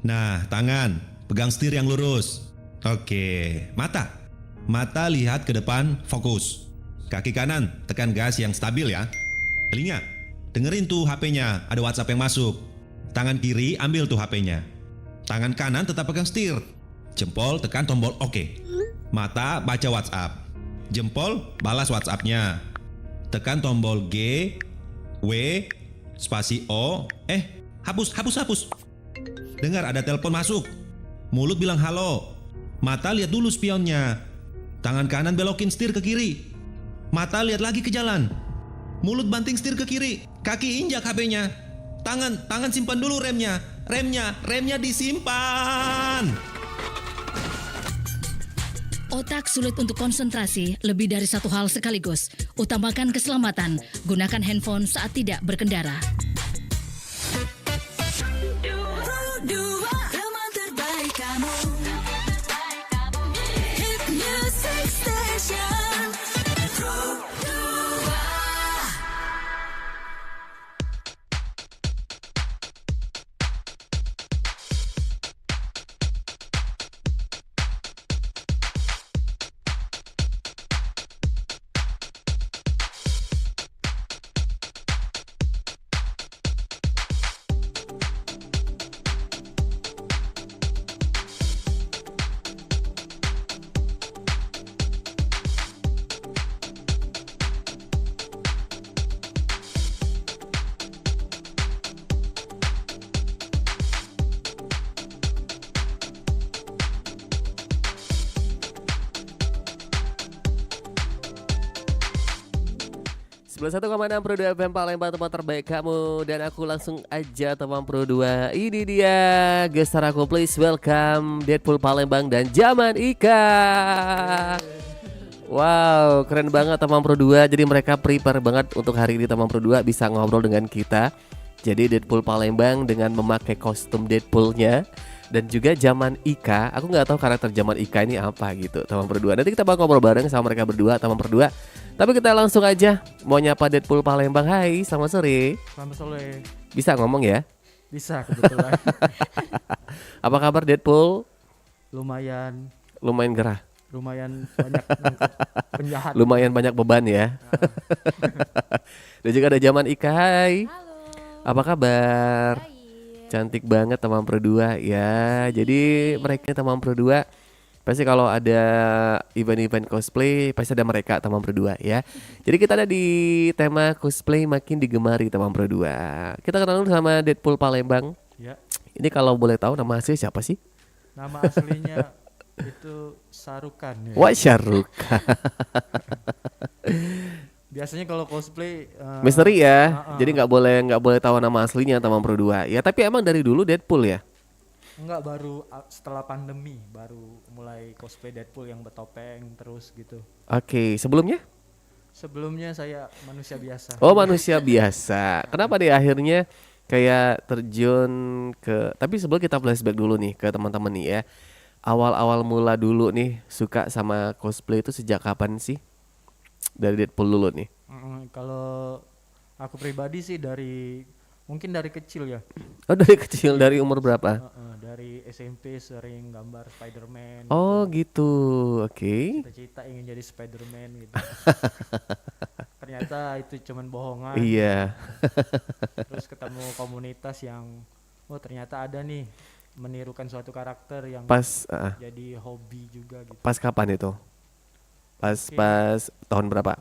Nah, tangan, pegang setir yang lurus. Oke, mata. Mata lihat ke depan, fokus. Kaki kanan, tekan gas yang stabil ya. Telinga, dengerin tuh HP-nya, ada WhatsApp yang masuk. Tangan kiri ambil tuh HP-nya. Tangan kanan tetap pegang setir. Jempol tekan tombol oke. Mata baca WhatsApp. Jempol balas WhatsApp-nya. Tekan tombol G, W, spasi O. Hapus. Dengar ada telepon masuk. Mulut bilang halo. Mata lihat dulu spionnya. Tangan kanan belokin setir ke kiri. Mata lihat lagi ke jalan. Mulut banting setir ke kiri. Kaki injak HP-nya. Tangan simpan dulu remnya. Remnya disimpan. Otak sulit untuk konsentrasi lebih dari satu hal sekaligus. Utamakan keselamatan. Gunakan handphone saat tidak berkendara. Teman terbaik kamu. Hit Music Station. Pro 2. Satu koma enam Pro 2 FM Palembang, tempat terbaik kamu. Dan aku langsung aja teman Pro 2. Ini dia gestar aku, please welcome Deadpool Palembang dan Zaman Ika. Wow, keren banget teman Pro 2. Jadi mereka prepare banget untuk hari ini teman Pro 2 bisa ngobrol dengan kita. Jadi Deadpool Palembang dengan memakai kostum Deadpoolnya. Dan juga Zaman Ika. Aku gak tahu karakter Zaman Ika ini apa gitu teman Pro 2. Nanti kita bakal ngobrol bareng sama mereka berdua teman Pro 2. Tapi kita langsung aja mau nyapa Deadpool Palembang. Hai, selamat sore. Selamat sore. Bisa ngomong ya? Bisa kebetulan. Apa kabar Deadpool? Lumayan Gerah. banyak nangkep penjahat. Lumayan banyak beban ya. Dan juga ada Zaman Ika. Hai. Halo. Apa kabar? Baik. Cantik banget teman Pro 2 ya. Jadi mereka teman Pro 2 pasti kalau ada event-event cosplay pasti ada mereka teman Pro 2 ya. Jadi kita ada di tema cosplay makin digemari teman Pro 2. Kita kenalan dulu sama Deadpool Palembang. Ya, Ini kalau boleh tahu nama asli siapa sih? nama aslinya itu Sarukan ya. Wah, Syahrukh. Biasanya kalau cosplay Misteri ya. uh-uh. Jadi nggak boleh tahu nama aslinya teman Pro 2. Ya, tapi emang dari dulu Deadpool ya. enggak, baru setelah pandemi baru mulai cosplay Deadpool yang bertopeng terus gitu. Oke, sebelumnya? Sebelumnya saya manusia biasa. Oh, manusia biasa. Kenapa deh akhirnya kayak terjun ke, tapi sebelum kita flashback dulu nih ke teman-teman nih ya. Awal-awal mula dulu nih suka sama cosplay itu sejak kapan sih? Dari Deadpool dulu nih. Kalau aku pribadi sih mungkin dari kecil ya. Oh, dari kecil, dari umur berapa? Dari SMP sering gambar Spider-Man. Oh, gitu. Oke. Cita-cita ingin jadi Spider-Man gitu. Ternyata itu cuman bohongan. Iya. Terus ketemu komunitas yang ternyata ada nih menirukan suatu karakter yang jadi hobi juga gitu. Pas kapan itu? Pas tahun berapa?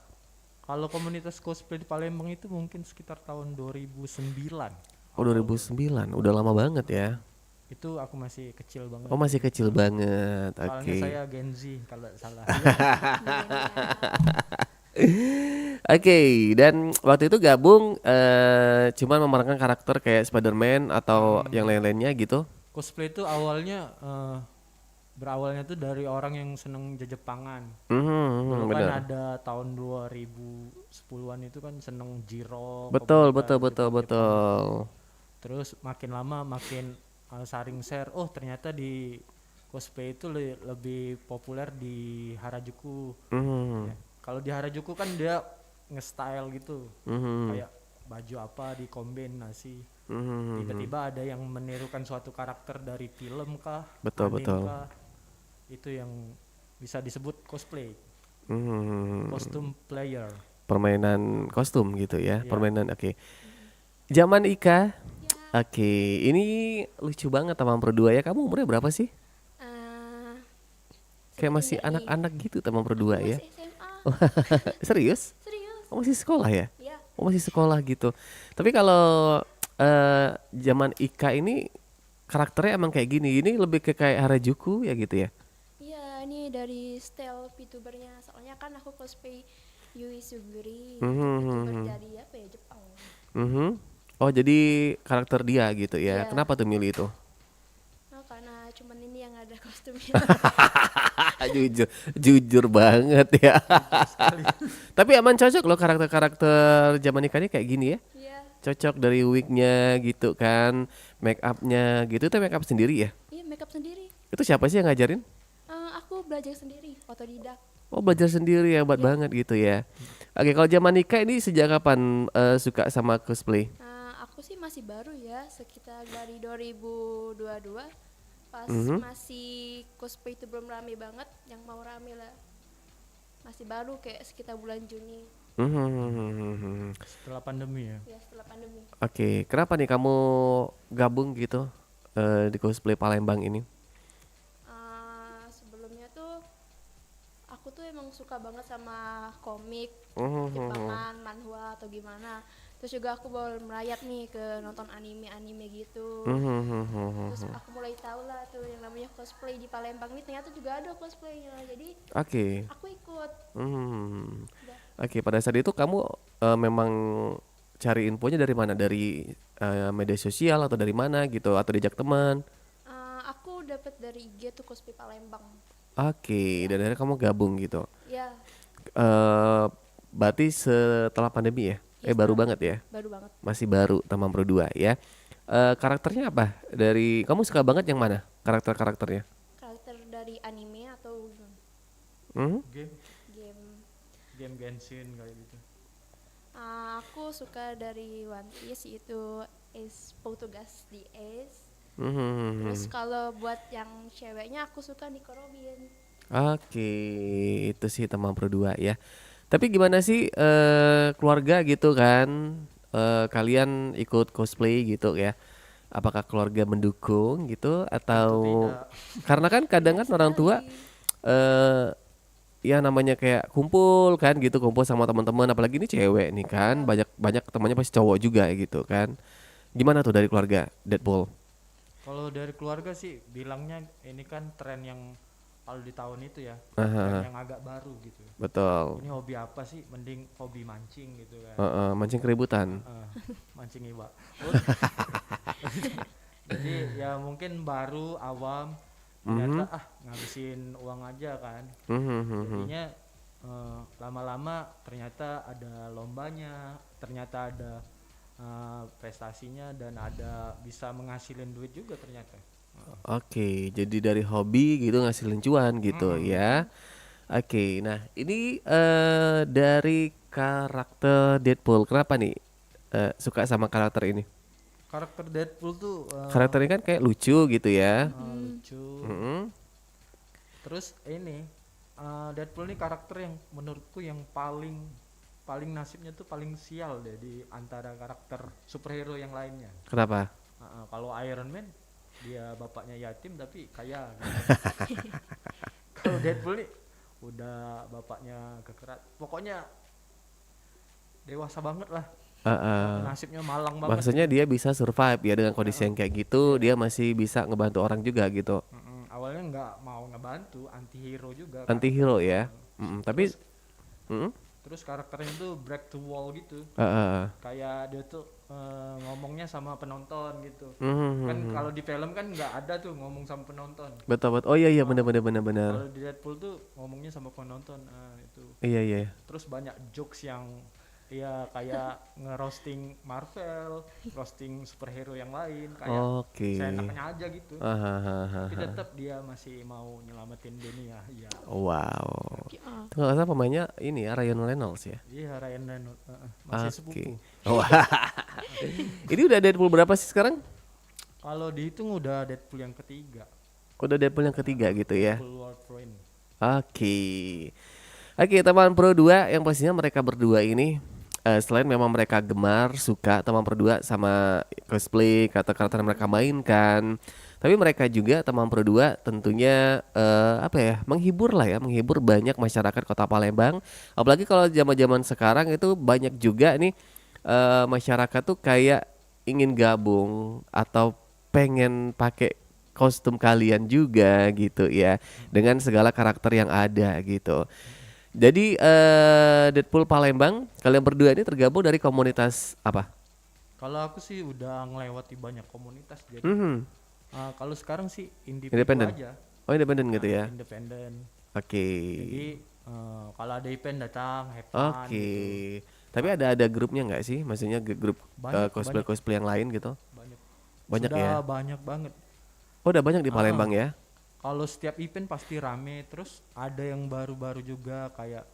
Kalau komunitas cosplay di Palembang itu mungkin sekitar tahun 2009. Oh, 2009. Udah lama banget ya. Itu aku masih kecil banget. Oh, masih kecil banget. Soalnya Oke. saya Gen Z kalau salah. Oke, dan waktu itu gabung cuman memerankan karakter kayak Spider-Man atau yang lain-lainnya gitu. Cosplay itu berawalnya tuh dari orang yang seneng Jepangan. Dulu kan Bener. ada tahun 2010-an itu kan seneng Jiro. Betul. Terus makin lama makin saring share. Oh, ternyata di cosplay itu lebih populer di Harajuku. Ya. Kalau di Harajuku kan dia nge-style gitu. Kayak baju apa dikombinasi. Mhm. Tiba-tiba ada yang menirukan suatu karakter dari film kah, Betul, anime betul. kah. Itu yang bisa disebut cosplay, Mhm. costume player. Permainan kostum gitu ya. Iya. Permainan oke. Zaman Ika. Ya, Oke, ini lucu banget Tamang Pro 2 ya. Kamu umurnya berapa sih? eh, Kayak masih secondary. anak-anak gitu Tamang Pro 2 ya. Masih SMA. Serius? Serius? Oh, masih sekolah ya? Ya, Oh, masih sekolah gitu. Tapi kalau zaman Ika ini karakternya emang kayak gini. Ini lebih ke kayak Harajuku ya gitu ya. iya ini dari style VTubernya. Soalnya kan aku cosplay Yui Suguri, Mhm. VTuber dari apa ya, Jepang. Mhm. Oh, jadi karakter dia gitu ya. Iya. Kenapa tuh milih itu? Nah, karena cuman ini yang ada kostumnya. jujur, jujur banget ya. Tapi emang cocok loh karakter-karakter zaman Ika ini kayak gini ya. Iya, Cocok dari wignya gitu kan, make upnya gitu. Itu make up sendiri ya? iya makeup sendiri. Itu siapa sih yang ngajarin? Aku belajar sendiri, otodidak. Oh, belajar sendiri ya, hebat banget gitu ya. Oke, kalau zaman Nika ini sejak kapan suka sama cosplay? Aku sih masih baru ya, sekitar dari 2022 pas Mhm. masih cosplay itu belum rame banget, yang mau rame lah. Masih baru kayak sekitar bulan Juni Mhm. Setelah pandemi ya. ya setelah pandemi. Oke, kenapa nih kamu gabung gitu di cosplay Palembang ini? Sebelumnya tuh aku tuh emang suka banget sama komik Mhm. Jepangan, manhwa atau gimana. Terus juga aku baru merayap nih ke nonton anime-anime gitu. Mhm. Terus aku mulai tahu lah tuh yang namanya cosplay di Palembang ini ternyata juga ada cosplaynya. Jadi Oke. aku ikut. Mhm. Udah. Oke, pada saat itu kamu memang cari infonya dari mana? Dari media sosial atau dari mana gitu? Atau diajak teman? Aku dapat dari IG tuh cosplay Palembang. Oke, dan akhirnya kamu gabung gitu. Ya, eh Berarti setelah pandemi ya? Ya, Baru setelah- banget ya? baru banget. Masih baru Tamang Pro 2 ya. Karakternya apa? Dari kamu suka banget yang mana? Karakternya? Karakter dari anime atau Hmm? Game game. Genshin kayak gitu. Aku suka dari One Piece itu Ace Portugas di Ace. Mhm. Terus kalau buat yang ceweknya aku suka Nico Robin. Oke, itu sih Tamang Pro 2 ya. Tapi gimana sih keluarga gitu kan? Kalian ikut cosplay gitu ya? Apakah keluarga mendukung gitu atau karena kan kadang kan orang tua eh ya namanya kayak kumpul kan gitu, kumpul sama teman-teman, apalagi ini cewek nih kan, banyak temannya pasti cowok juga gitu kan. Gimana tuh dari keluarga Deadpool? Kalau dari keluarga sih bilangnya ini kan tren yang kalau di tahun itu ya, Aha. tren yang agak baru gitu. Betul. Ini hobi apa sih? Mending hobi mancing gitu kan. Mancing keributan. Mancing iba. Jadi ya mungkin baru awam ternyata ngabisin uang aja kan. Jadinya lama-lama ternyata ada lombanya, ternyata ada prestasinya dan ada bisa menghasilin duit juga ternyata. Oke, jadi dari hobi gitu ngasilin cuan gitu ya. Oke, nah ini dari karakter Deadpool, kenapa nih suka sama karakter ini? Karakter Deadpool tuh Karakternya kan kayak lucu gitu ya. lucu. Mm-mm. Terus ini Deadpool ini karakter yang menurutku yang paling nasibnya tuh paling sial deh di antara karakter superhero yang lainnya. Kenapa? Kalau Iron Man dia bapaknya yatim tapi kaya gitu. Kalau Deadpool nih udah bapaknya kekerat, pokoknya dewasa banget lah. Nasibnya malang banget. Maksudnya dia bisa survive ya dengan kondisi yang kayak gitu, dia masih bisa ngebantu orang juga gitu. Awalnya nggak mau ngebantu, anti-hero juga. Anti-hero ya. Tapi Terus karakternya tuh break the wall gitu. Kayak dia tuh ngomongnya sama penonton gitu. Kan kalau di film kan nggak ada tuh ngomong sama penonton. betul. Oh iya benar. Kalau di Deadpool tuh ngomongnya sama penonton. Itu. Iya. Terus banyak jokes yang ya kayak ngerosting Marvel, roasting superhero yang lain, kayak Oke. seenaknya aja gitu. Hahaha. Tapi tetap dia masih mau nyelamatin dunia. Ya, Wow. Ya. Itu nggak salah pemainnya ini ya Ryan Reynolds ya. iya Ryan Reynolds masih sepupu. Wah. Ini udah Deadpool berapa sih sekarang? Kalau dihitung udah Deadpool yang ketiga, Udah Deadpool yang ketiga gitu ya. Deadpool Wolverine. Oke. Oke, teman Pro 2 yang pastinya mereka berdua ini selain memang mereka gemar, suka teman Pro 2 sama cosplay, karakter-karakter yang mereka mainkan, tapi mereka juga teman Pro 2 tentunya apa ya, menghibur lah ya, menghibur banyak masyarakat Kota Palembang. Apalagi kalau zaman-zaman sekarang itu banyak juga nih masyarakat tuh kayak ingin gabung atau pengen pakai kostum kalian juga gitu ya, dengan segala karakter yang ada gitu. Jadi Deadpool Palembang kalian berdua ini tergabung dari komunitas apa? Kalau aku sih udah ngelewati banyak komunitas, jadi Mhm. kalau sekarang sih individu Independen. aja. Oh independen gitu ya. Independen. Oke. Jadi kalau ada event datang, have Oke. fun gitu. Tapi ada grupnya nggak sih? Maksudnya grup Banyak, cosplay yang lain gitu? Banyak. Banyak Sudah ya. banyak banget. Oh udah banyak di Palembang ya? Kalau setiap event pasti rame, terus ada yang baru-baru juga kayak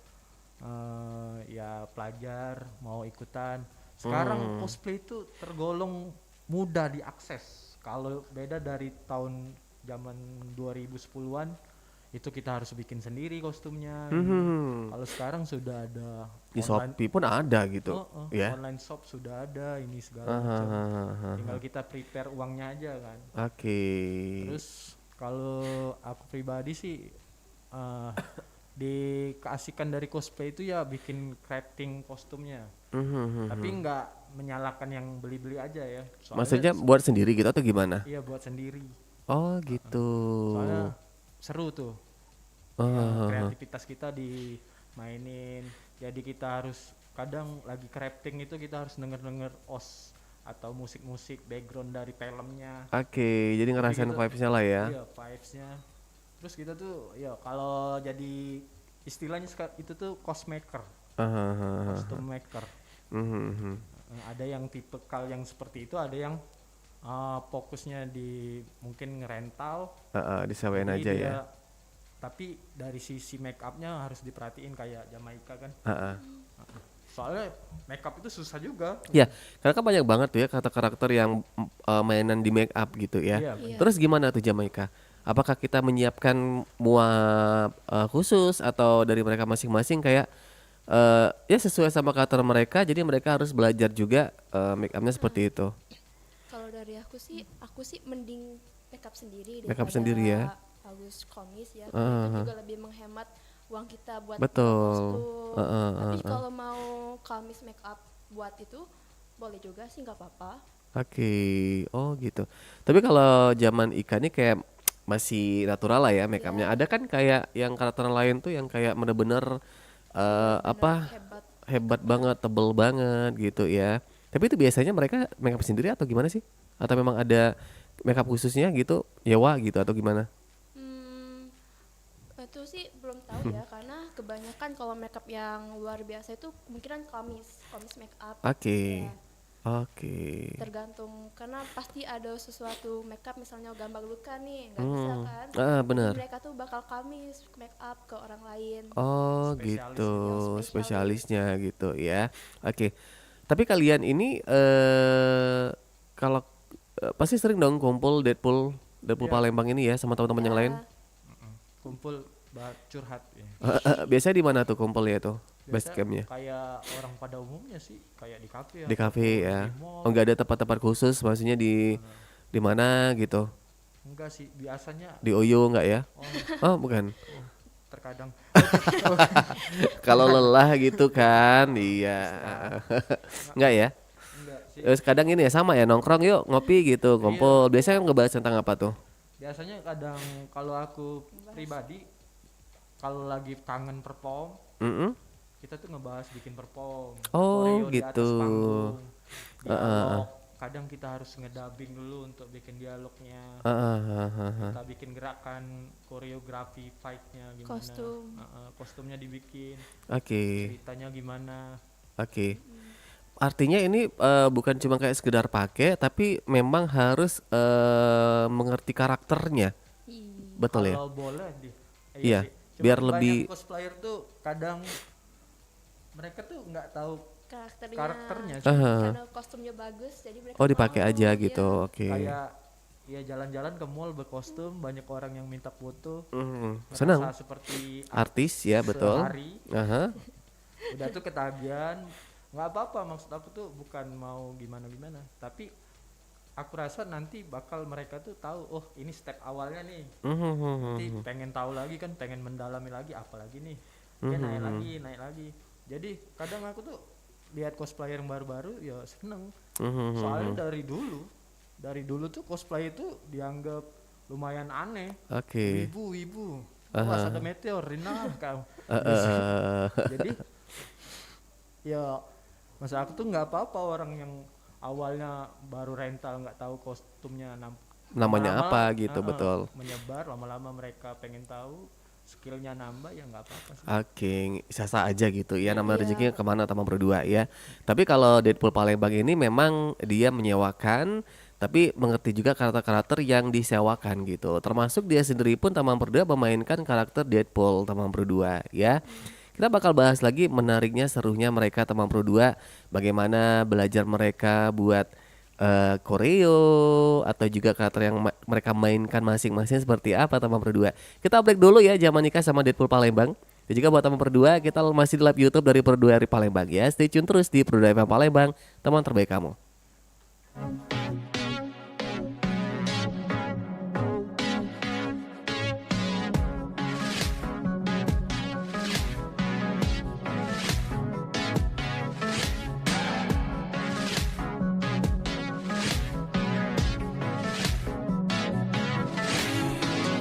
ya pelajar mau ikutan. Sekarang cosplay itu tergolong mudah diakses. Kalau beda dari tahun zaman 2010-an itu kita harus bikin sendiri kostumnya. Kalau sekarang sudah ada Di Shopee pun ada gitu. Ya. online shop sudah ada ini segala macam. Tinggal kita prepare uangnya aja kan. Oke. Terus kalau aku pribadi sih di keasikan dari cosplay itu ya bikin crafting kostumnya. Tapi nggak menyalahkan yang beli-beli aja ya. Maksudnya buat sendiri gitu atau gimana? Iya buat sendiri. Oh gitu. Soalnya seru tuh. Kreativitas kita dimainin. Jadi kita harus kadang lagi crafting itu kita harus denger-denger OS atau musik-musik background dari filmnya. Oke, jadi ngerasain gitu. vibes-nya lah ya. Iya, vibes-nya. Terus kita tuh ya kalau jadi istilahnya itu tuh cosmaker, costume maker. Ada yang tipe yang seperti itu, ada yang fokusnya di mungkin ngerental. Disewain Jadi aja dia- ya. Tapi dari sisi make upnya harus diperhatiin kayak Jamaika kan. Soalnya make up itu susah juga. Ya, karena kan banyak banget tuh ya karakter yang mainan di make up gitu ya. Iya, Iya. Terus gimana tuh Jamaika? Apakah kita menyiapkan muap khusus atau dari mereka masing-masing kayak ya sesuai sama karakter mereka, jadi mereka harus belajar juga make upnya seperti itu. Kalau dari aku sih mending makeup sendiri Makeup daripada sendiri ya. bagus komis ya. Itu juga lebih menghemat uang kita buat Betul. kostum. Tapi kalau mau komis makeup buat itu boleh juga sih, nggak apa-apa. Oke, oh gitu. Tapi kalau zaman Ika nih kayak masih natural lah ya make upnya. Ada kan kayak yang karakter lain tuh yang kayak bener-bener apa Hebat. hebat banget, tebel banget gitu ya. Tapi itu biasanya mereka make up sendiri atau gimana sih? Atau memang ada make up khususnya gitu, nyewa gitu atau gimana? Itu sih belum tahu ya, karena kebanyakan kalau makeup yang luar biasa itu kemungkinan komis makeup. Oke. Ya, Oke. tergantung, karena pasti ada sesuatu makeup misalnya gambar luka nih, nggak bisa kan. Benar. Jadi mereka tuh bakal komis makeup ke orang lain. Oh Spesialis. gitu, Yang spesialis. spesialisnya gitu ya. Oke. Tapi kalian ini kalau pasti sering dong kumpul Deadpool Palembang ini ya sama teman-teman yang lain. Kumpul curhat ya. Biasanya di mana tuh kumpulnya tuh? Base Biasa campnya? kayak orang pada umumnya sih, kayak di kafe ya. Di kafe ya. Di mall. Oh nggak ada tempat-tempat khusus, maksudnya di mana gitu? Enggak sih, biasanya Di Oyo nggak ya? Oh bukan. terkadang Kalau lelah gitu kan, iya. Nggak ya? enggak sih. Terus kadang ini ya sama ya nongkrong yuk ngopi gitu, kumpul. Biasanya ngebahas tentang apa tuh? Biasanya kadang kalau aku pribadi kalau lagi kangen perform, Mm-mm. kita tuh ngebahas bikin perform. Oh, koreo di atas gitu. panggung, dialog. Kadang kita harus ngedabing dulu untuk bikin dialognya. Kita bikin gerakan koreografi fightnya gimana. Kostum. Kostumnya dibikin, Oke. ceritanya gimana. Oke. Artinya ini bukan cuma kayak sekedar pakai, tapi memang harus mengerti karakternya, Iya. betul ya? Kalau boleh Iya, sih. Cuman biar banyak lebih- cosplayer tuh kadang mereka tuh nggak tahu karakternya sih. Karena kostumnya bagus jadi mereka Oh, dipakai mau, aja iya. gitu. Oke. Kayak ya jalan-jalan ke mall berkostum, banyak orang yang minta foto. Senang. Merasa seperti Artis ya, betul. sehari. Aha. Udah tuh ketagihan. Nggak apa-apa, maksud aku tuh bukan mau gimana-gimana, tapi aku rasa nanti bakal mereka tuh tahu, oh ini step awalnya nih. Nanti pengen tahu lagi kan, pengen mendalami lagi apalagi nih. Dia naik lagi. Jadi kadang aku tuh lihat cosplayer yang baru-baru ya seneng. Soalnya dari dulu tuh cosplay itu dianggap lumayan aneh. Oke. Wibu. Pas ada meteor, Rina kau. Jadi ya masa aku tuh nggak apa-apa orang yang awalnya baru rental nggak tahu kostumnya Namanya lama-lama, apa gitu, betul. menyebar lama-lama mereka pengen tahu skillnya nambah ya nggak apa-apa sih. Oke, sasa aja gitu ya, nama rezekinya kemana Tamang berdua ya. Tapi kalau Deadpool Palembang ini memang dia menyewakan, tapi mengerti juga karakter-karakter yang disewakan gitu. Termasuk dia sendiri pun Tamang berdua memainkan karakter Deadpool Tamang berdua ya. Kita bakal bahas lagi menariknya, serunya mereka Tamang berdua, bagaimana belajar mereka buat koreo atau juga karakter yang mereka mainkan masing-masing seperti apa Tamang berdua. Kita break dulu ya, Zaman Nikah sama Deadpool Palembang. Dan juga buat Tamang berdua, kita masih di live YouTube dari Berdua dari Palembang ya. Stay tune terus di Berdua FM Palembang, teman terbaik kamu.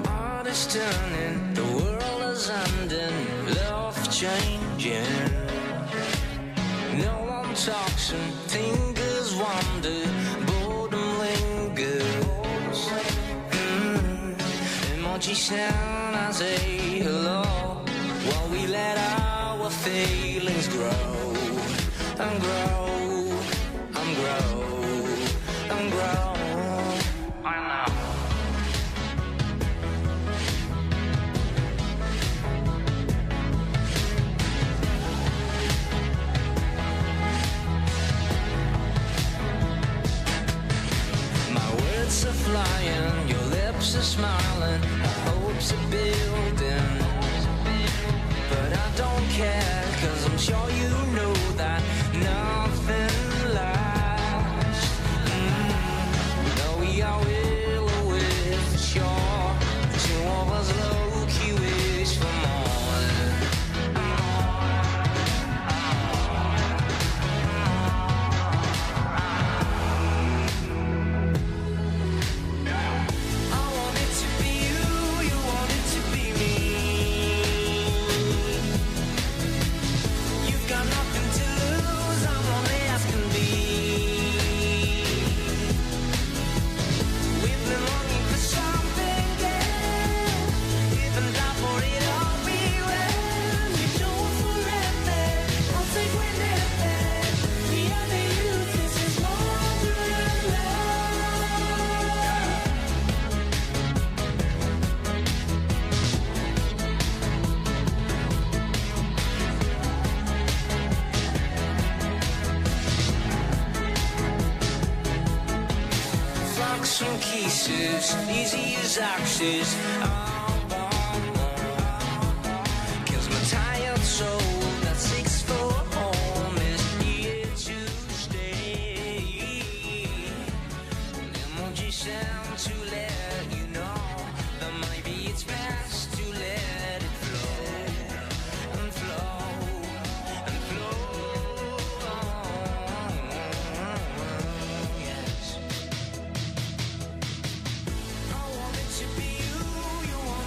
Art is turning, the world is ending, love changing. No one talks and fingers wander, boredom lingers. Emoji sound, I say hello, while we let our feelings grow and grow and grow and grow. I know. My words are flying, your lips are smiling, our hopes are building. But I don't care, cause I'm sure you know that nothing lasts. No, we are will with sure. The two of us low-key wish for more. I want it to be you, you want it to be me. You've got nothing to lose, I'm only asking be. We've been longing for something, yeah. Live and die for it all, we will. You know it forever, I'll take whenever. The other you, this is more than love. Fuck some kisses, easy as access. Cause my tired soul that seeks for home is here to stay. An emoji sound to let you know that maybe it's best to let it flow and flow and flow. Yes. I want it to be you, you want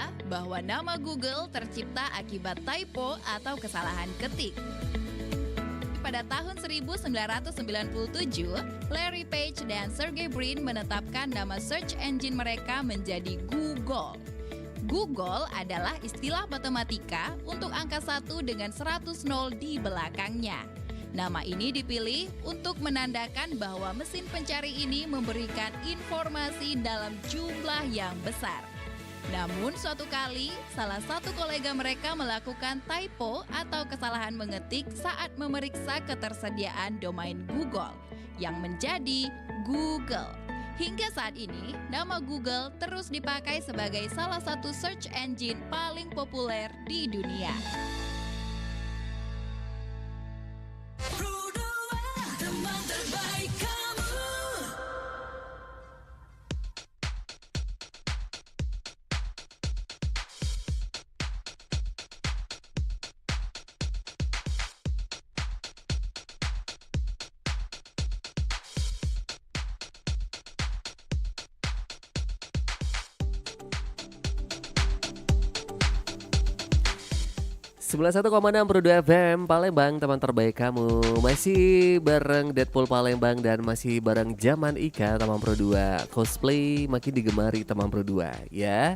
ya bahwa nama Google tercipta akibat typo atau kesalahan ketik. Pada tahun 1997, Larry Page dan Sergey Brin menetapkan nama search engine mereka menjadi Google. Google adalah istilah matematika untuk angka 1 dengan 100 nol di belakangnya. Nama ini dipilih untuk menandakan bahwa mesin pencari ini memberikan informasi dalam jumlah yang besar. Namun suatu kali, salah satu kolega mereka melakukan typo atau kesalahan mengetik saat memeriksa ketersediaan domain Google, yang menjadi Google. Hingga saat ini, nama Google terus dipakai sebagai salah satu search engine paling populer di dunia. Teman terbaik kamu. Sebelas 1,6 FM Palembang, teman terbaik kamu. Masih bareng Deadpool Palembang dan masih bareng Zaman Ika teman Pro 2. Cosplay makin digemari teman Pro 2 ya.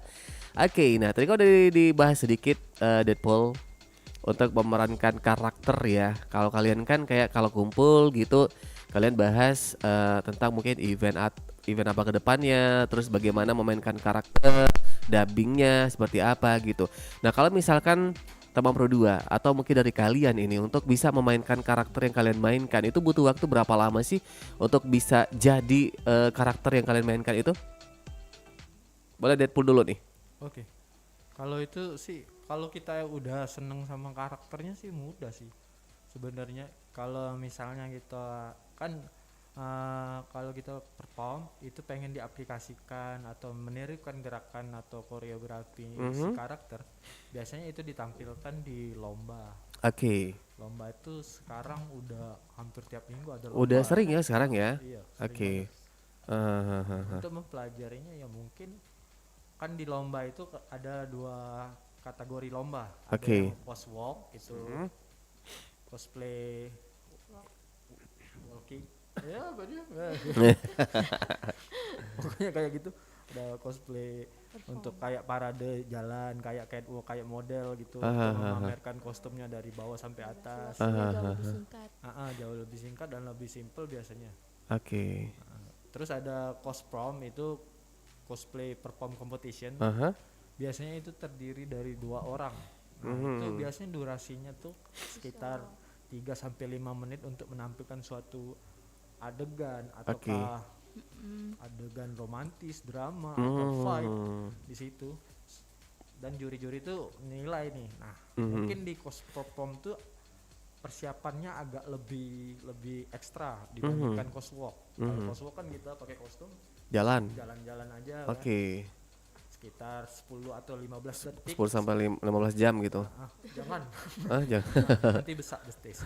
Oke, nah tadi kau udah dibahas sedikit Deadpool untuk memerankan karakter ya. Kalau kalian kan kayak kalau kumpul gitu, kalian bahas tentang mungkin event apa ke depannya, terus bagaimana memainkan karakter, dubbingnya seperti apa gitu. Nah kalau misalkan teman Pro 2 atau mungkin dari kalian ini untuk bisa memainkan karakter yang kalian mainkan, itu butuh waktu berapa lama sih untuk bisa jadi karakter yang kalian mainkan itu? Boleh Deadpool dulu nih. Oke. Kalau itu sih, kalau kita udah seneng sama karakternya sih mudah sih. Sebenarnya kalau misalnya kita kan kalau kita perform itu pengen diaplikasikan atau menirukan gerakan atau koreografi si karakter, biasanya itu ditampilkan di lomba. Oke. Lomba itu sekarang udah hampir tiap minggu ada lomba. Udah sering ya sekarang ya? Iya. Oke. Untuk mempelajarinya ya mungkin kan di lomba itu ada 2 kategori lomba. Ada Oke. yang post walk itu cosplay walking. Ya, pokoknya kayak gitu. Ada cosplay untuk kayak parade jalan, kayak catwalk, kayak model gitu, untuk memamerkan kostumnya dari bawah sampai atas. Jauh lebih singkat. Jauh lebih singkat dan lebih simple biasanya. Oke. Terus ada cosprom, itu cosplay perform competition. Biasanya itu terdiri dari 2 orang. Itu biasanya durasinya tuh sekitar 3-5 menit untuk menampilkan suatu adegan ataukah adegan romantis, drama atau fight di situ. Dan juri-juri itu nilai nih. Nah, mungkin di perform tuh persiapannya agak lebih ekstra dibandingkan coswalk. Kalau coswalk kan kita pakai kostum jalan-jalan aja. Oke. Sekitar 10 atau 15 detik. 10 sampai 15 jam gitu. Jangan. Jangan. Nanti besar betis.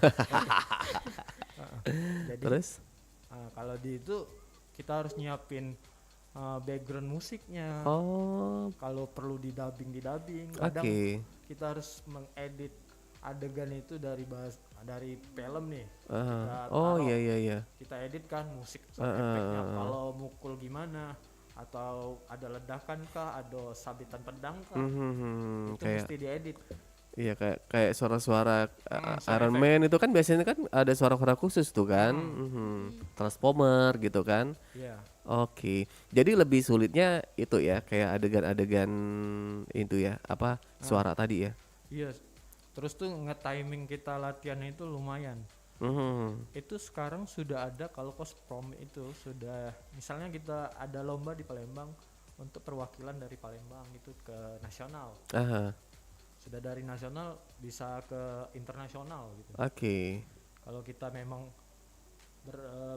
Jadi Terus? Kalau di itu kita harus nyiapin background musiknya. Kalau perlu didubbing. Kadang kita harus mengedit adegan itu dari film nih. Iya. Kita edit kan musik efeknya. Kalau mukul gimana, atau ada ledakan kah, ada sabitan pedang kah, itu mesti diedit. Iya, kayak suara-suara Iron Man itu kan biasanya kan ada suara-suara khusus tuh kan. Transformer gitu kan. Iya. Oke. Jadi lebih sulitnya itu ya, kayak adegan-adegan itu ya, apa suara tadi ya. Iya. Terus tuh nge-timing kita latihan itu lumayan. Itu sekarang sudah ada, kalau cosprom itu sudah, misalnya kita ada lomba di Palembang untuk perwakilan dari Palembang itu ke nasional. Sudah dari nasional bisa ke internasional gitu. Oke. Kalau kita memang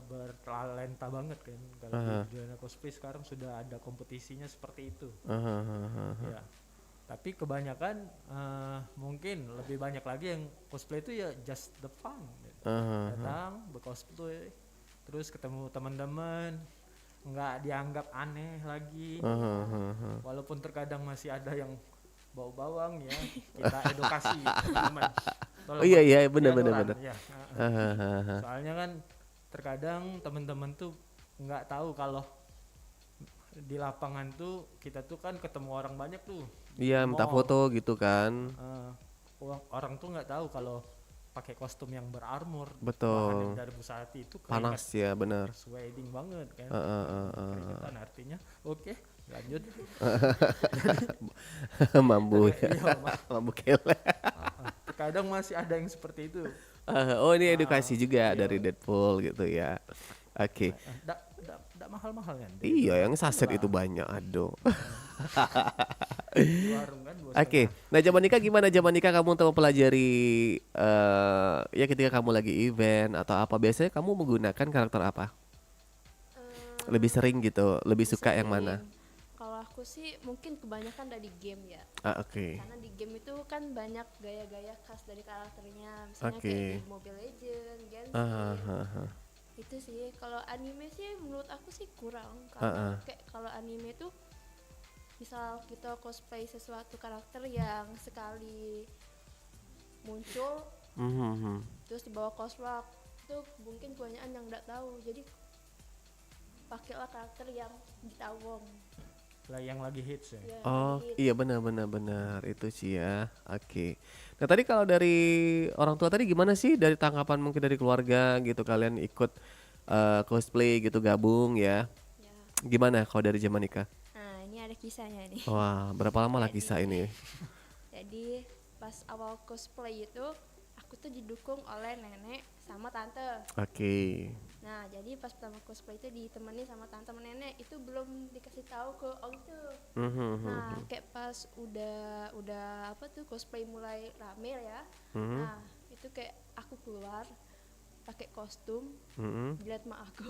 bertalenta banget kan, kalau di dunia cosplay sekarang sudah ada kompetisinya seperti itu. Ya. Tapi kebanyakan mungkin lebih banyak lagi yang cosplay itu ya just the fun gitu. Datang bercosplay terus ketemu teman-teman, nggak dianggap aneh lagi. Walaupun terkadang masih ada yang bau bawang ya, kita edukasi teman. Oh iya iya benar benar aturan, benar. ya. Hahaha. Soalnya kan terkadang teman-teman tuh nggak tahu kalau di lapangan tuh kita tuh kan ketemu orang banyak tuh. Iya minta Mall. foto gitu kan. Orang tuh nggak tahu kalau pakai kostum yang berarmor, Betul. bahannya dari busati itu Panas ya benar. sweating banget kan. Keringetan artinya. Oke, lanjut. Mambu ya. Iya, Mambu kele. Terkadang masih ada yang seperti itu. Oh ini edukasi juga dari Deadpool gitu ya. Oke. Nggak mahal-mahal kan? Iya yang saset itu banyak. Aduh. Di warung kan Oke. Nah zaman nikah gimana? Zaman nikah kamu untuk mempelajari ya ketika kamu lagi event atau apa biasanya kamu menggunakan karakter apa? Lebih sering gitu, lebih suka yang mana? Kalau aku sih mungkin kebanyakan dari game ya. Oke. Karena di game itu kan banyak gaya-gaya khas dari karakternya. Misalnya Oke. kayak di Mobile Legends, Genshin. Itu sih. Kalau anime sih menurut aku sih kurang. Karena kayak kalau anime itu misal kita cosplay sesuatu karakter yang sekali muncul terus dibawa cosplay itu mungkin kebanyakan yang nggak tahu. Jadi pakailah karakter yang ditawong. lah yang lagi hits ya. Ya, Oh jadi iya benar itu sih ya. Oke. Nah tadi kalau dari orang tua tadi gimana sih dari tanggapan mungkin dari keluarga gitu kalian ikut cosplay gitu gabung ya? ya. Gimana kalau dari zaman nikah? Nah ini ada kisahnya nih. Wah berapa lama lah kisah ini? Jadi pas awal cosplay itu aku tuh didukung oleh nenek sama tante. Oke. Nah jadi pas pertama cosplay itu ditemani sama tante sama nenek itu belum dikasih tahu ke om tuh. Nah kayak pas udah apa tuh cosplay mulai rame ya. Nah itu kayak aku keluar pakai kostum dilihat mak aku.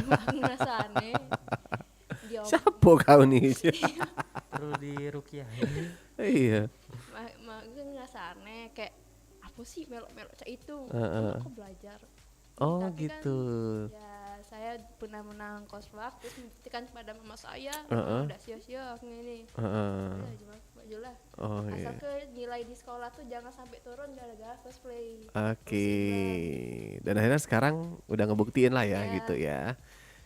Mak aku ngerasa aneh. Dia Siapa kau nih? Perlu dirukiah. Iya. mak aku ngerasa aneh kayak apa sih melok-melok cak itu. Aku belajar. Oh Tapi kan, gitu. ya saya pernah menang cosplay terus membuktikan kepada mama saya udah sia-sia aku ini. Ya cuma baju lah. Oh Asal iya. ke nilai di sekolah tuh jangan sampai turun gara-gara cosplay. Oke. Dan akhirnya sekarang udah ngebuktiin lah ya Ya. gitu ya.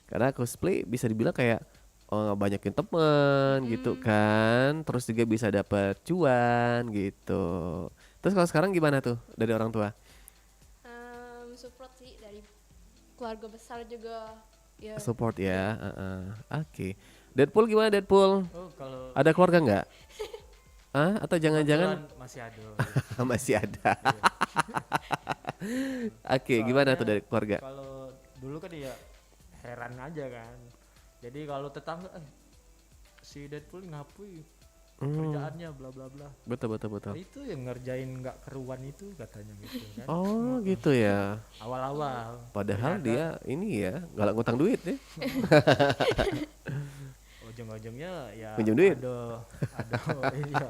Karena cosplay bisa dibilang kayak banyakin temen gitu kan. Terus juga bisa dapat cuan gitu. Terus kalau sekarang gimana tuh dari orang tua? Support sih dari keluarga besar juga. Ya. Support ya. Oke. Deadpool gimana Deadpool? Oh kalau Ada keluarga nggak? Atau jangan-jangan kebetulan masih ada. masih ada? Oke, gimana tuh dari keluarga? Kalau dulu kan ya heran aja kan. Jadi kalau tetangga si Deadpool ngapain kerjaannya bla bla bla. Betul. Nah, itu yang ngerjain nggak keruan itu katanya gitu kan. Oh gitu ya. Awal-awal. Padahal dia ini ya galak ngutang duit ya. Ujung-ujungnya ya Pinjam duit. iya,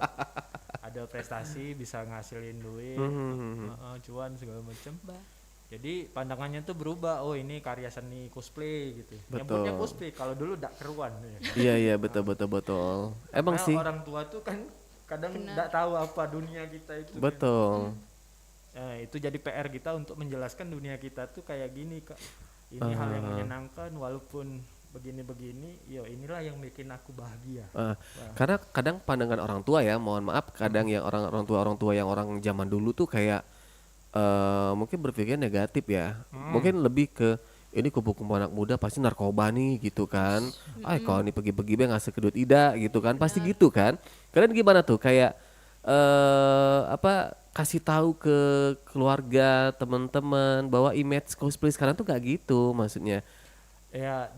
ada prestasi bisa ngasilin duit, cuan segala macem. Jadi pandangannya tuh berubah. Oh ini karya seni cosplay gitu. Betul. Nyebutnya cosplay kalau dulu dak keruan. Iya betul. Emang Karena sih. orang tua tuh kan kadang nggak tahu apa dunia kita itu. kan. Betul. Nah, itu jadi PR kita untuk menjelaskan dunia kita tuh kayak gini Kak. Ini hal yang menyenangkan walaupun begini-begini, yo inilah yang bikin aku bahagia. Karena kadang pandangan orang tua ya, mohon maaf, kadang yang orang tua yang orang zaman dulu tuh kayak mungkin berpikir negatif ya. Mungkin lebih ke ini kupu-kupu anak muda pasti narkoba nih gitu kan. Kalau ini pergi-pergi be ngasih ke duit ida gitu kan. Pasti gitu kan. Kalian gimana tuh kayak kasih tahu ke keluarga, teman-teman bahwa image cosplay sekarang tuh gak gitu maksudnya. Ya,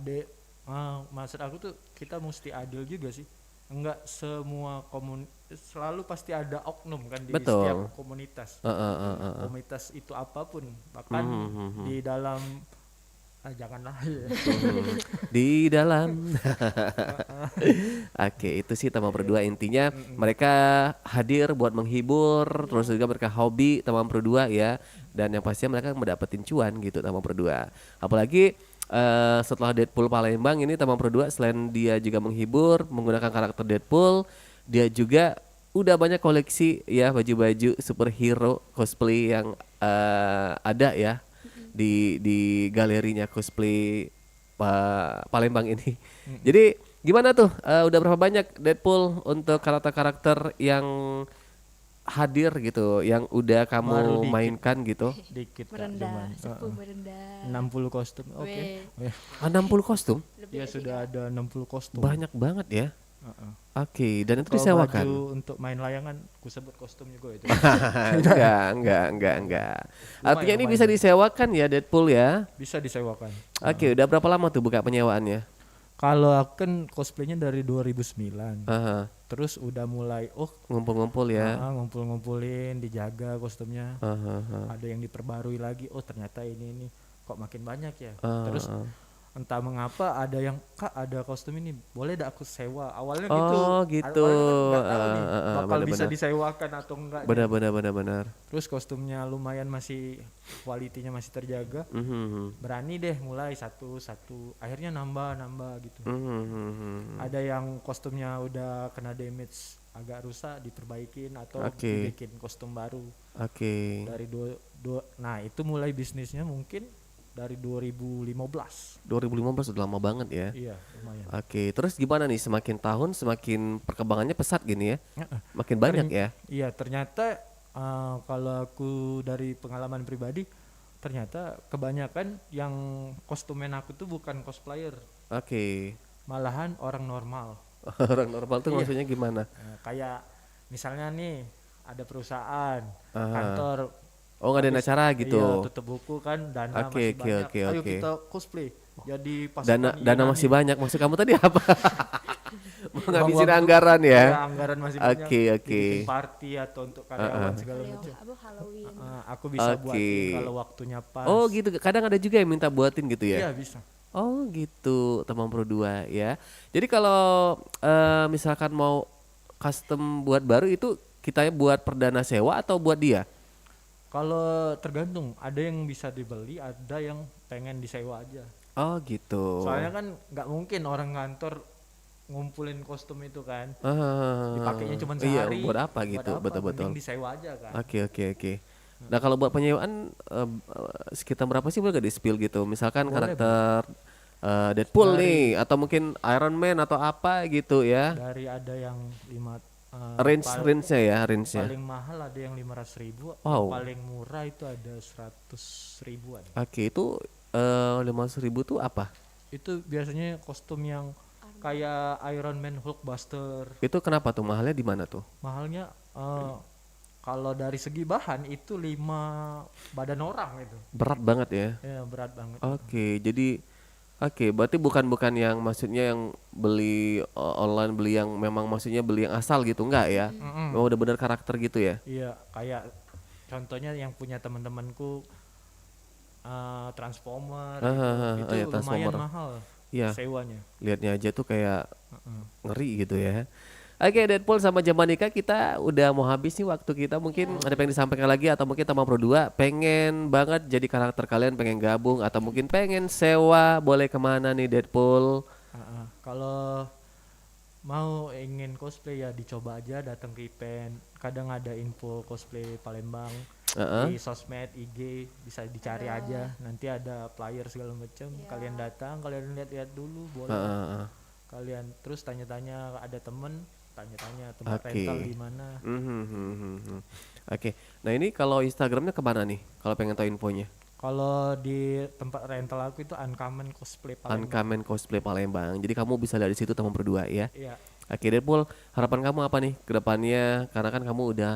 maksud aku tuh kita mesti adil juga sih. Enggak semua selalu pasti ada oknum kan di Betul. setiap komunitas. Komunitas itu apapun, bahkan di dalam janganlah ya. Di dalam. Oke, itu sih teman berdua intinya mereka hadir buat menghibur, terus juga mereka hobi teman berdua ya, dan yang pastinya mereka mendapetin cuan gitu teman berdua. Apalagi setelah Deadpool Palembang ini Tamang Pro 2 selain dia juga menghibur menggunakan karakter Deadpool, dia juga udah banyak koleksi ya baju-baju superhero cosplay yang ada ya di galerinya cosplay Palembang ini. Jadi gimana tuh? Udah berapa banyak Deadpool untuk karakter-karakter yang hadir gitu, yang udah Baru kamu dikit. mainkan gitu? Dikit Kak, Merendah, cuman, sepuh merendah. 60 kostum. Oke. Weh. 60 kostum? Lebih Ya dari sudah Kak. ada 60 kostum. Banyak banget ya. Heeh. Oke, dan itu Kalau disewakan? baju untuk main layangan, ku sebut kostum juga itu. Enggak. Artinya ini lumayan. bisa disewakan ya Deadpool ya? Bisa disewakan. Oke, udah berapa lama tuh buka penyewaannya? Kalau aku kan cosplaynya dari 2009. Aha, Terus udah mulai ngumpul-ngumpul ya. ngumpul-ngumpulin, dijaga kostumnya. Aha. Ada yang diperbarui lagi. Oh, ternyata ini kok makin banyak ya. Ah, Terus ah. entah mengapa ada yang Kak ada kostum ini boleh dah aku sewa. Awalnya gitu. Oh gitu. Awalnya kan nggak tahu nih bakal bisa Benar-benar. disewakan atau enggak. Benar-benar. Terus kostumnya lumayan masih kualitinya masih terjaga. Berani deh mulai satu-satu. Akhirnya nambah gitu. Ada yang kostumnya udah kena damage agak rusak diperbaikin atau Oke. dibikin kostum baru. Oke. Dari nah itu mulai bisnisnya mungkin dari 2015. 2015 udah lama banget ya. Iya, lumayan. Oke, terus gimana nih semakin tahun semakin perkembangannya pesat gini ya? Makin banyak ya? Iya, ternyata kalau aku dari pengalaman pribadi, ternyata kebanyakan yang kostumen aku tuh bukan cosplayer, Oke. malahan orang normal. Orang normal tuh Iya. maksudnya gimana? Kayak misalnya nih ada perusahaan, Aha. kantor. Oh, ngadain habis- acara gitu. Iya, tutup buku kan, dana Oke, masih oke, banyak. oke, Ayo oke. kita cosplay. Jadi pasukan Dana Yunani. masih banyak. Maksud kamu tadi apa? Mau ngabisin Uang-uang tuh- anggaran Iya, ya? anggaran masih banyak. Oke. Dibikin party atau untuk karyawan segala macam. Halloween. Aku bisa Oke. buatin kalau waktunya pas. Oh gitu. Kadang ada juga yang minta buatin gitu ya? Iya, bisa. Oh gitu, Tamang Pro 2 ya. Jadi kalau misalkan mau custom buat baru itu kita buat perdana sewa atau buat dia? Kalau tergantung, ada yang bisa dibeli, ada yang pengen disewa aja. Oh gitu. Soalnya kan nggak mungkin orang kantor ngumpulin kostum itu kan, Ah, dipakainya cuma iya, sehari. buat apa gitu, betul-betul. Mending disewa aja kan. Oke. Nah kalau buat penyewaan sekitar berapa sih boleh gak di spill gitu? Misalkan Boleh, karakter Deadpool nih, atau mungkin Iron Man atau apa gitu ya? Dari ada yang Range-nya ya, range-nya. paling mahal ada yang 500.000, Wow. paling murah itu ada 100.000-an. Oke, itu 500.000 tuh apa? Itu biasanya kostum yang kayak Iron Man, Hulkbuster. Itu kenapa tuh mahalnya di mana tuh? Mahalnya kalau dari segi bahan itu 5 badan orang itu. Berat banget ya. Ya berat banget. Oke, jadi berarti bukan yang maksudnya yang beli online, beli yang memang maksudnya beli yang asal gitu enggak ya? Oh, udah bener karakter gitu ya? Iya, kayak contohnya yang punya teman-temanku Transformer itu iya, lumayan Transformer. mahal Iya. sewanya. Lihatnya aja tuh kayak ngeri gitu ya. Oke, Deadpool sama Jamanika kita udah mau habis nih waktu kita. Mungkin ada pengen disampaikan lagi atau mungkin Tamang Pro 2 pengen banget jadi karakter kalian, pengen gabung atau mungkin pengen sewa, boleh kemana nih Deadpool? Kalau mau ingin cosplay ya dicoba aja datang ke event. Kadang ada info cosplay Palembang di sosmed IG, bisa dicari aja. Nanti ada flyer segala macam. Kalian datang, kalian lihat-lihat dulu boleh. Kalian terus tanya-tanya, ada temen tanya-tanya tempat Oke. rental di mana. Oke. Nah, ini kalau Instagramnya kemana nih? Kalau pengen tahu infonya? Kalau di tempat rental aku itu Uncommon Cosplay Palembang. Uncommon Cosplay Palembang. Jadi kamu bisa lihat di situ Tamang Pro 2 ya. Iya. Oke, Deadpool, harapan kamu apa nih ke depannya? Karena kan kamu udah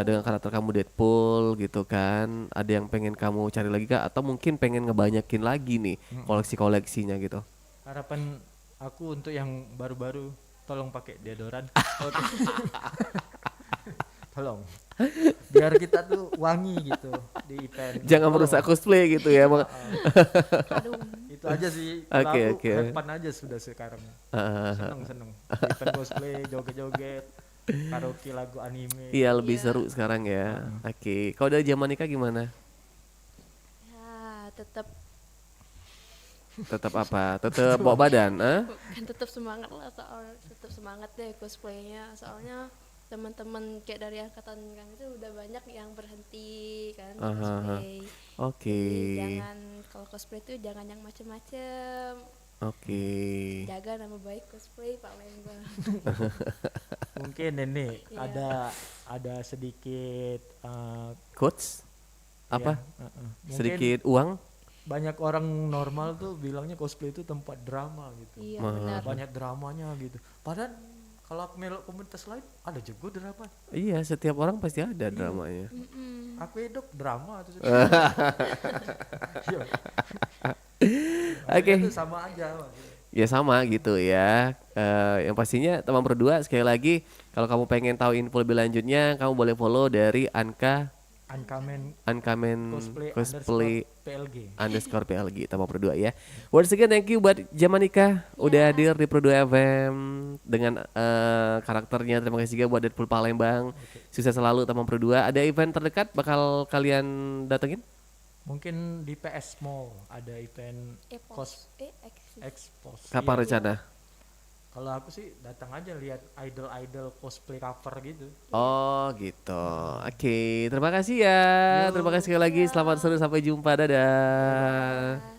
dengan karakter kamu Deadpool gitu kan. Ada yang pengen kamu cari lagi kah? Atau mungkin pengen ngebanyakin lagi nih koleksi-koleksinya gitu? Harapan aku untuk yang baru-baru tolong pakai deodoran. Tolong. Biar kita tuh wangi gitu di event. Jangan Tolong. merusak cosplay gitu ya. Itu aja sih. Oke, Aku oke. have fun aja sudah sekarang. Seneng. Event cosplay, joget-joget, karaoke lagu anime. Iya, lebih seru sekarang ya. Oke, kalau dari Jamanika gimana? Ya tetap Tetap apa? Tetap bawa badan, Kan tetap semangat lah, tetap semangat deh cosplaynya. Soalnya teman-teman kayak dari angkatan kan itu udah banyak yang berhenti kan cosplay. Oke. Jadi jangan, kalau cosplay itu jangan yang macem-macem. Oke. Jaga nama baik cosplay Palembang. Mungkin ini Iya. ada sedikit Quotes? Apa? Mungkin Sedikit uang? banyak orang normal tuh bilangnya cosplay itu tempat drama gitu. Iya benar. Banyak dramanya gitu. Padahal kalau melok komunitas lain ada juga drama. Iya, setiap orang pasti ada dramanya. Aku hidup drama tuh. Iya. Oke. Itu sama aja. Bang. Ya sama gitu ya. Yang pastinya teman berdua sekali lagi kalau kamu pengen tahu info lebih lanjutnya kamu boleh follow dari Uncommon Cosplay PLG. PLG teman berdua ya. Once again thank you buat Jamanika udah hadir di Pro 2 FM dengan karakternya. Terima kasih juga buat Deadpool Palembang. Sukses selalu teman Pro 2. Ada event terdekat bakal kalian datengin? Mungkin di PS Mall ada event Expos. Kapan Iya. rencana? Kalau aku sih datang aja lihat idol-idol cosplay cover gitu. Oh gitu. Oke, terima kasih ya. Terima kasih sekali lagi. Selamat sore, sampai jumpa. Dadah.